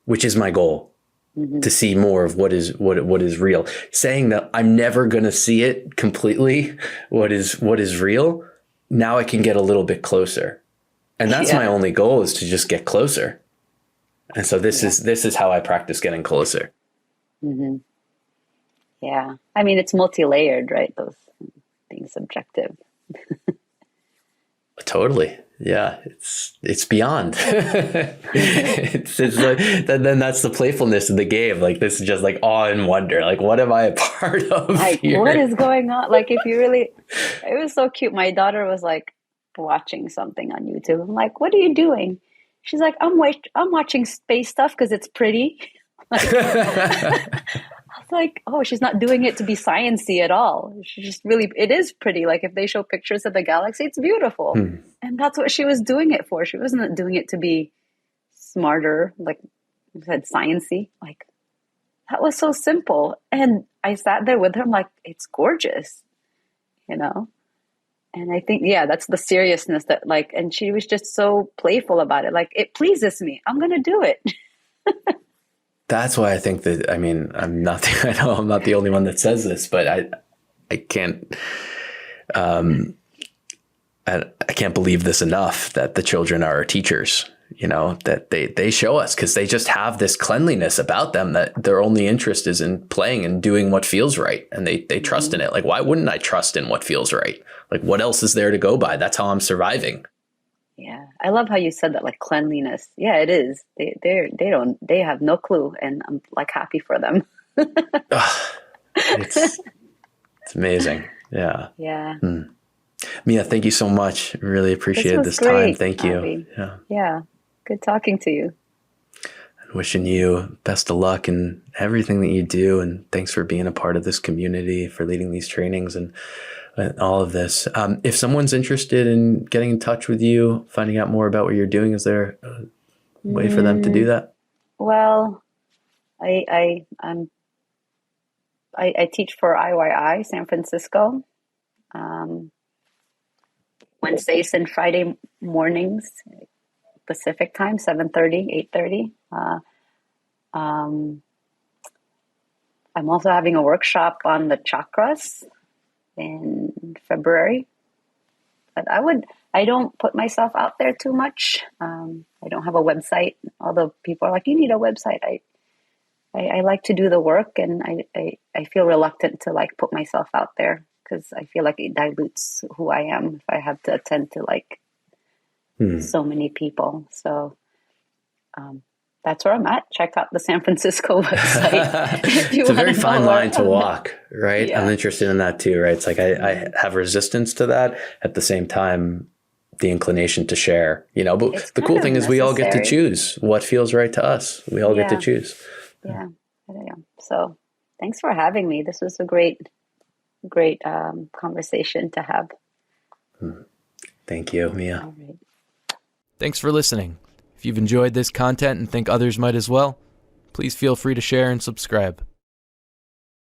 which is my goal. Mm-hmm. To see more of what is real. Saying that I'm never going to see it completely, what is real. Now I can get a little bit closer, and that's my only goal, is to just get closer. And so this is how I practice getting closer. Mm-hmm. Yeah, I mean, it's multi-layered, right? Those being subjective. Totally. Yeah, it's beyond. it's like then that's the playfulness of the game. Like, this is just like awe and wonder. Like, what am I a part of? Like, here? What is going on? Like, if you really, it was so cute. My daughter was like watching something on YouTube. I'm like, what are you doing? She's like, I'm watching space stuff because it's pretty. I was like, oh, she's not doing it to be sciencey at all. She just really, it is pretty. Like, if they show pictures of the galaxy, it's beautiful. And that's what she was doing it for. She wasn't doing it to be smarter, like you said, sciencey. Like, that was so simple. And I sat there with her, I'm like, it's gorgeous, you know? And I think, yeah, that's the seriousness that like, and she was just so playful about it. Like, it pleases me. I'm going to do it. That's why I think that, I mean, I know I'm not the only one that says this, but I can't, I can't believe this enough that the children are our teachers, you know, that they show us, because they just have this cleanliness about them that their only interest is in playing and doing what feels right. And they trust in it. Like, why wouldn't I trust in what feels right? Like, what else is there to go by? That's how I'm surviving. Yeah. I love how you said that, like cleanliness. Yeah, it is. They have no clue, and I'm like happy for them. It's amazing. Yeah. Yeah. Mia, thank you so much. Really appreciate this great, time. Thank you. Avi. Yeah. Yeah. Good talking to you. Wishing you best of luck in everything that you do. And thanks for being a part of this community, for leading these trainings and all of this. If someone's interested in getting in touch with you, finding out more about what you're doing, is there a way for them to do that? Well, I teach for IYI San Francisco. Wednesdays and Friday mornings, Pacific time, 7:30, 8:30. I'm also having a workshop on the chakras in February. But I don't put myself out there too much. I don't have a website, although people are like, you need a website. I like to do the work, and I feel reluctant to like put myself out there, because I feel like it dilutes who I am if I have to attend to like so many people. So that's where I'm at. Check out the San Francisco website. It's a very fine line to walk, right? Yeah. I'm interested in that too, right? It's like I have resistance to that. At the same time, the inclination to share, you know, but the cool thing is we all get to choose what feels right to us. We all get to choose. Yeah. So thanks for having me. This was a great conversation to have. Thank you, Mia. All right. Thanks for listening. If you've enjoyed this content and think others might as well, please feel free to share and subscribe.